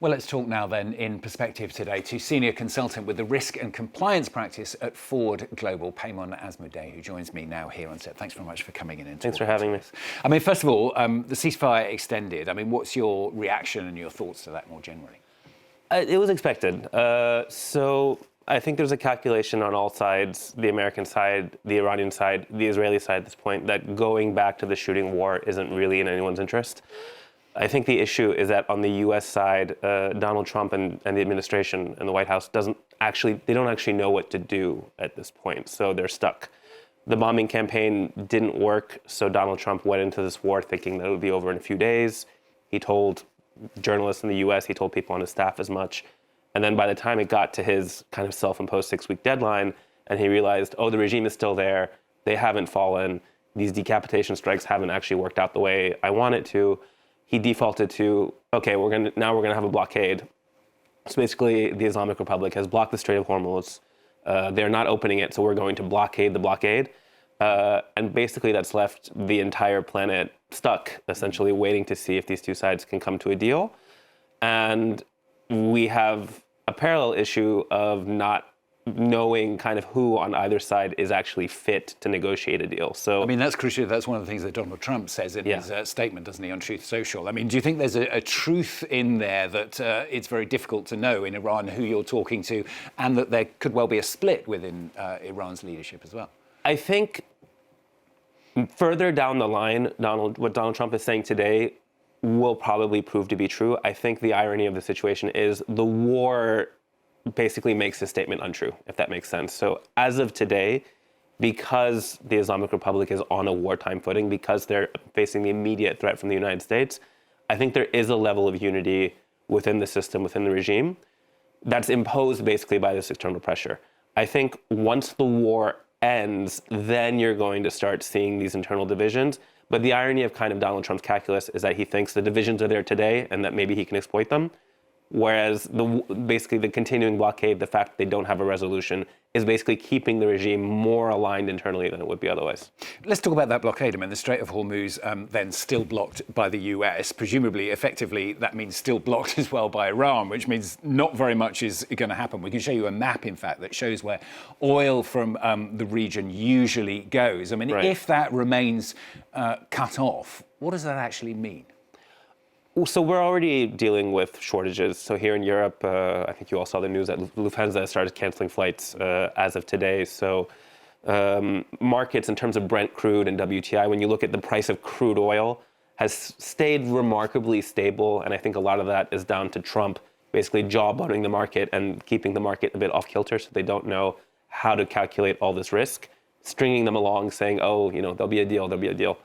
Well, let's talk now then in perspective today to senior consultant with the risk and compliance practice at Ford Global, Paymon Azmoudeh, who joins me now here on set. Thanks very much for coming in. And thanks for having me. I mean, first of all, the ceasefire extended. I mean, what's your reaction and your thoughts to that more generally? It was expected. So I think there's a calculation on all sides, the American side, the Iranian side, the Israeli side at this point, that going back to the shooting war isn't really in anyone's interest. I think the issue is that on the U.S. side, Donald Trump and the administration and the White House don't actually know what to do at this point, so they're stuck. The bombing campaign didn't work, so Donald Trump went into this war thinking that it would be over in a few days. He told journalists in the U.S., he told people on his staff as much, and then by the time it got to his kind of self-imposed 6-week deadline, and he realized, oh, the regime is still there, they haven't fallen, these decapitation strikes haven't actually worked out the way I want it to, he defaulted to, okay, we're gonna have a blockade. So basically, the Islamic Republic has blocked the Strait of Hormuz. They're not opening it, so we're going to blockade the blockade. And basically, that's left the entire planet stuck, essentially waiting to see if these two sides can come to a deal. And we have a parallel issue of not knowing kind of who on either side is actually fit to negotiate a deal. So I mean, that's crucial. That's one of the things that Donald Trump says in his statement, doesn't he, on Truth Social? I mean, do you think there's a truth in there that it's very difficult to know in Iran who you're talking to, and that there could well be a split within Iran's leadership as well? I think further down the line, what Donald Trump is saying today will probably prove to be true. I think the irony of the situation is the war basically makes his statement untrue, if that makes sense. So as of today, because the Islamic Republic is on a wartime footing, because they're facing the immediate threat from the United States, I think there is a level of unity within the system, within the regime, that's imposed basically by this external pressure. I think once the war ends, then you're going to start seeing these internal divisions. But the irony of kind of Donald Trump's calculus is that he thinks the divisions are there today and that maybe he can exploit them. Whereas basically the continuing blockade, the fact that they don't have a resolution, is basically keeping the regime more aligned internally than it would be otherwise. Let's talk about that blockade. I mean, the Strait of Hormuz then still blocked by the US. Presumably, effectively, that means still blocked as well by Iran, which means not very much is going to happen. We can show you a map, in fact, that shows where oil from the region usually goes. I mean, if that remains cut off, what does that actually mean? So we're already dealing with shortages. So here in Europe, I think you all saw the news that Lufthansa started canceling flights as of today. So markets in terms of Brent crude and WTI, when you look at the price of crude oil, has stayed remarkably stable. And I think a lot of that is down to Trump basically jawboning the market and keeping the market a bit off kilter so they don't know how to calculate all this risk, stringing them along saying, oh, there'll be a deal, there'll be a deal.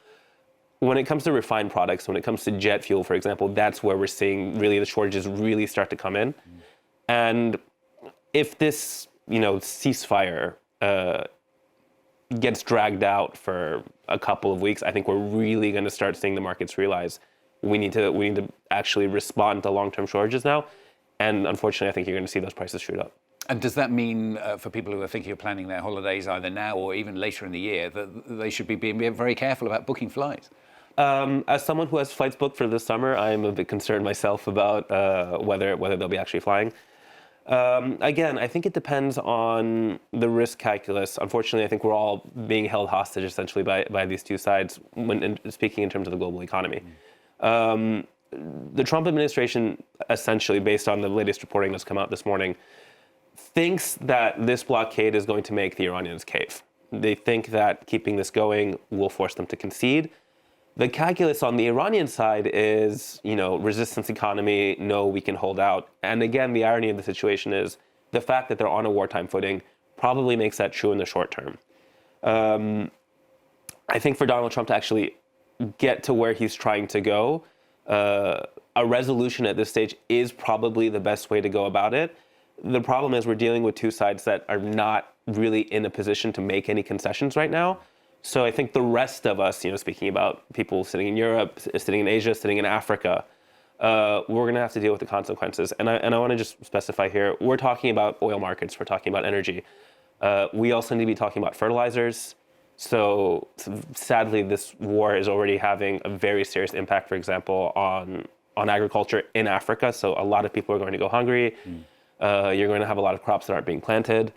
When it comes to refined products, when it comes to jet fuel, for example, that's where we're seeing really the shortages really start to come in. And if this, ceasefire gets dragged out for a couple of weeks, I think we're really going to start seeing the markets realize we need to actually respond to long-term shortages now. And unfortunately, I think you're going to see those prices shoot up. And does that mean for people who are thinking of planning their holidays either now or even later in the year that they should be being very careful about booking flights? As someone who has flights booked for this summer, I'm a bit concerned myself about whether they'll be actually flying. Again, I think it depends on the risk calculus. Unfortunately, I think we're all being held hostage essentially by these two sides when speaking in terms of the global economy. The Trump administration, essentially, based on the latest reporting that's come out this morning, thinks that this blockade is going to make the Iranians cave. They think that keeping this going will force them to concede. The calculus on the Iranian side is, resistance economy, no, we can hold out. And again, the irony of the situation is the fact that they're on a wartime footing probably makes that true in the short term. I think for Donald Trump to actually get to where he's trying to go, a resolution at this stage is probably the best way to go about it. The problem is we're dealing with two sides that are not really in a position to make any concessions right now. So I think the rest of us, speaking about people sitting in Europe, sitting in Asia, sitting in Africa, we're going to have to deal with the consequences. And I want to just specify here, we're talking about oil markets, we're talking about energy. We also need to be talking about fertilizers. So sadly, this war is already having a very serious impact, for example, on on agriculture in Africa. So a lot of people are going to go hungry. You're going to have a lot of crops that aren't being planted.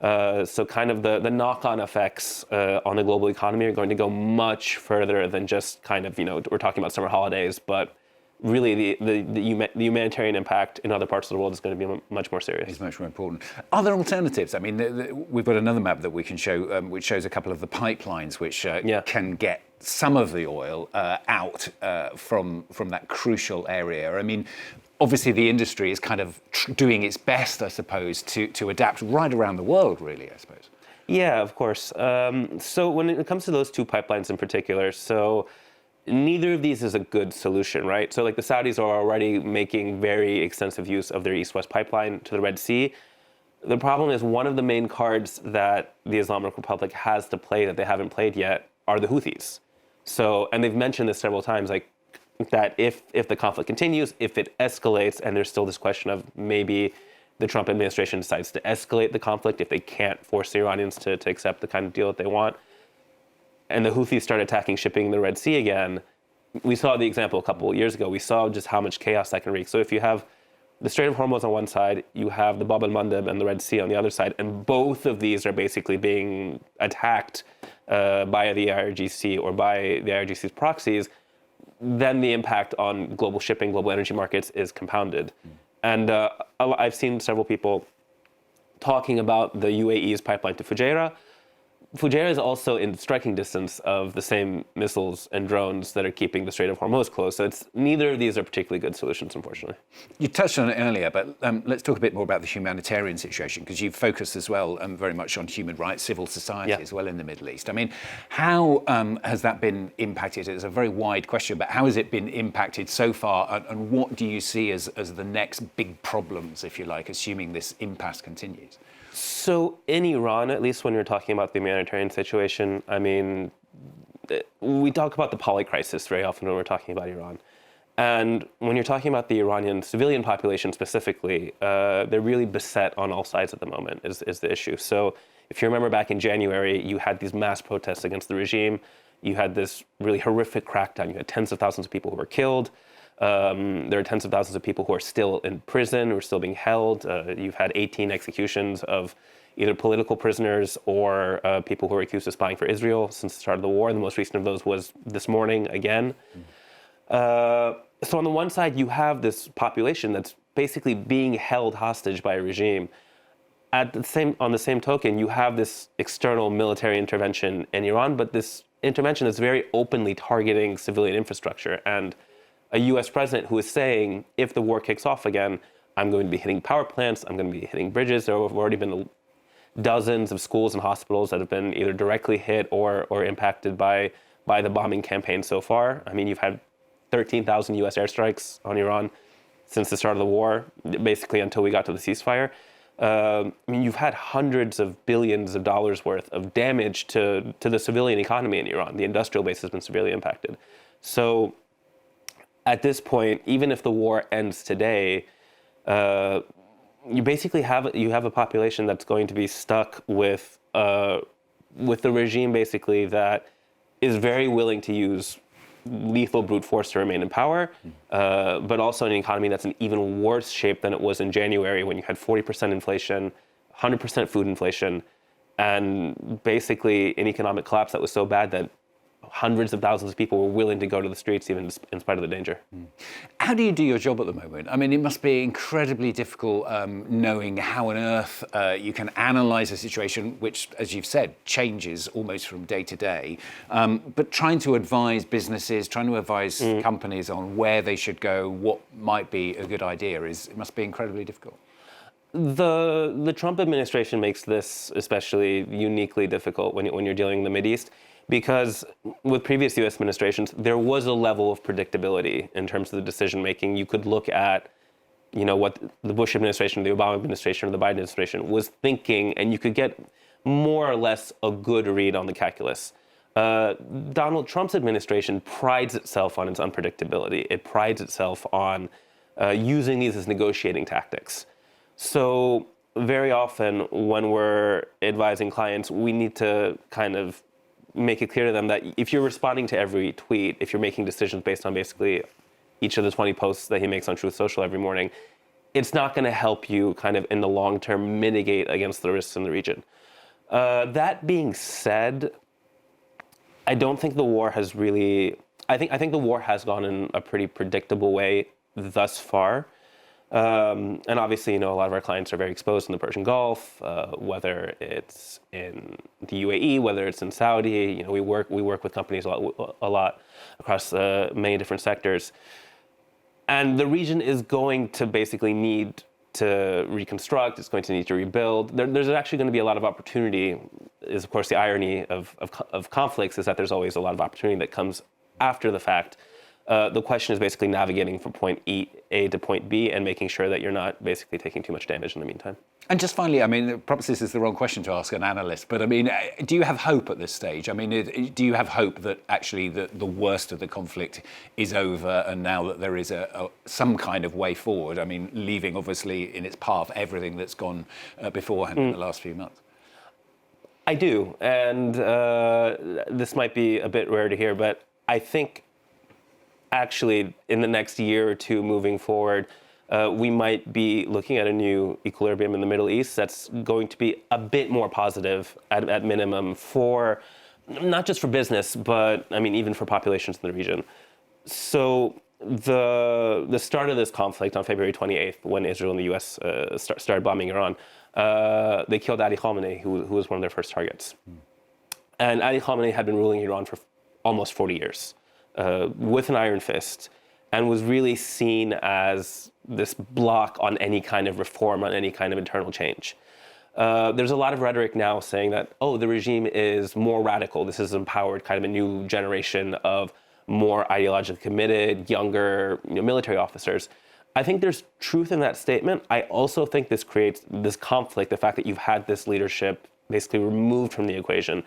So kind of the knock-on effects on the global economy are going to go much further than just kind of, we're talking about summer holidays, but really the humanitarian impact in other parts of the world is going to be much more serious. It's much more important. Are there alternatives? I mean, we've got another map that we can show, which shows a couple of the pipelines which can get some of the oil out from that crucial area. I mean, obviously the industry is kind of doing its best, I suppose, to adapt right around the world, really, I suppose. Yeah, of course. So when it comes to those two pipelines in particular, so neither of these is a good solution, right? So like the Saudis are already making very extensive use of their east-west pipeline to the Red Sea. The problem is one of the main cards that the Islamic Republic has to play that they haven't played yet are the Houthis. So, and they've mentioned this several times, like that if the conflict continues, if it escalates, and there's still this question of maybe the Trump administration decides to escalate the conflict if they can't force the Iranians to accept the kind of deal that they want, and the Houthis start attacking shipping in the Red Sea again. We saw the example a couple of years ago. We saw just how much chaos that can wreak. So if you have the Strait of Hormuz on one side, you have the Bab el-Mandeb and the Red Sea on the other side, and both of these are basically being attacked by the IRGC or by the IRGC's proxies, then the impact on global shipping, global energy markets is compounded. And I've seen several people talking about the UAE's pipeline to Fujairah. Fujairah is also in striking distance of the same missiles and drones that are keeping the Strait of Hormuz closed. So neither of these are particularly good solutions, unfortunately. You touched on it earlier, but let's talk a bit more about the humanitarian situation, because you've focused as well very much on human rights, civil society as well in the Middle East. I mean, how has that been impacted? It's a very wide question, but how has it been impacted so far? And what do you see as the next big problems, if you like, assuming this impasse continues? So in Iran, at least when you're talking about the humanitarian situation, I mean, we talk about the poly crisis very often when we're talking about Iran. And when you're talking about the Iranian civilian population specifically, they're really beset on all sides at the moment is the issue. So if you remember back in January, you had these mass protests against the regime. You had this really horrific crackdown. You had tens of thousands of people who were killed. There are tens of thousands of people who are still in prison, who are still being held. You've had 18 executions of either political prisoners or people who are accused of spying for Israel since the start of the war. The most recent of those was this morning again. So on the one side, you have this population that's basically being held hostage by a regime. On the same token, you have this external military intervention in Iran, but this intervention is very openly targeting civilian infrastructure. And a U.S. president who is saying, if the war kicks off again, I'm going to be hitting power plants, I'm going to be hitting bridges. There have already been dozens of schools and hospitals that have been either directly hit or impacted by the bombing campaign so far. I mean, you've had 13,000 U.S. airstrikes on Iran since the start of the war, basically until we got to the ceasefire. I mean, you've had hundreds of billions of dollars worth of damage to the civilian economy in Iran. The industrial base has been severely impacted. So at this point, even if the war ends today, you basically have a population that's going to be stuck with the regime, basically, that is very willing to use lethal brute force to remain in power, but also an economy that's in even worse shape than it was in January, when you had 40% inflation, 100% food inflation, and basically an economic collapse that was so bad that hundreds of thousands of people were willing to go to the streets even in spite of the danger. How do you do your job at the moment? I mean, it must be incredibly difficult knowing how on earth you can analyse a situation which, as you've said, changes almost from day to day. But trying to advise businesses, trying to advise companies on where they should go, what might be a good idea, it must be incredibly difficult. The Trump administration makes this especially uniquely difficult when you're dealing in the Mideast, because with previous U.S. administrations, there was a level of predictability in terms of the decision making. You could look at, what the Bush administration, the Obama administration, or the Biden administration was thinking, and you could get more or less a good read on the calculus. Donald Trump's administration prides itself on its unpredictability. It prides itself on using these as negotiating tactics. So very often when we're advising clients, we need to kind of make it clear to them that if you're responding to every tweet, if you're making decisions based on basically each of the 20 posts that he makes on Truth Social every morning, it's not going to help you kind of in the long term mitigate against the risks in the region. That being said, I don't think the war has really. I think the war has gone in a pretty predictable way thus far. And obviously, a lot of our clients are very exposed in the Persian Gulf, whether it's in the UAE, whether it's in Saudi. We work with companies a lot across many different sectors. And the region is going to basically need to reconstruct. It's going to need to rebuild. There's actually going to be a lot of opportunity. Is of course the irony of conflicts is that there's always a lot of opportunity that comes after the fact. The question is basically navigating from point A to point B and making sure that you're not basically taking too much damage in the meantime. And just finally, perhaps this is the wrong question to ask an analyst, but do you have hope at this stage? Do you have hope that actually the worst of the conflict is over and now that there is some kind of way forward? Leaving obviously in its path everything that's gone beforehand in the last few months. I do, and this might be a bit rare to hear, but I think actually in the next year or two moving forward, we might be looking at a new equilibrium in the Middle East that's going to be a bit more positive at minimum for, not just for business, but even for populations in the region. So the start of this conflict on February 28th, when Israel and the US started bombing Iran, they killed Ali Khamenei, who was one of their first targets. And Ali Khamenei had been ruling Iran for almost 40 years with an iron fist, and was really seen as this block on any kind of reform, on any kind of internal change. There's a lot of rhetoric now saying that, the regime is more radical. This has empowered kind of a new generation of more ideologically committed, younger military officers. I think there's truth in that statement. I also think this creates this conflict, the fact that you've had this leadership basically removed from the equation.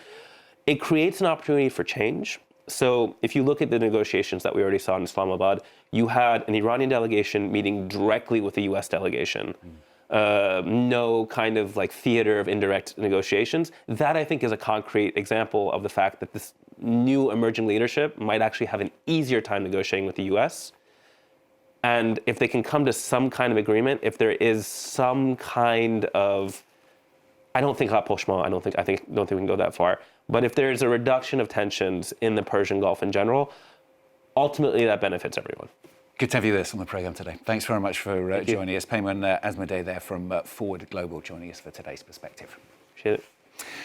It creates an opportunity for change. So if you look at the negotiations that we already saw in Islamabad, you had an Iranian delegation meeting directly with the US delegation. No kind of like theater of indirect negotiations. That, I think, is a concrete example of the fact that this new emerging leadership might actually have an easier time negotiating with the US. And if they can come to some kind of agreement, if there is some kind of, I don't think rapprochement, I don't think we can go that far. But if there is a reduction of tensions in the Persian Gulf in general, ultimately that benefits everyone. Good to have you with us on the programme today. Thanks very much for joining us. Paymon Azmoudeh there from Forward Global joining us for today's perspective. Appreciate it.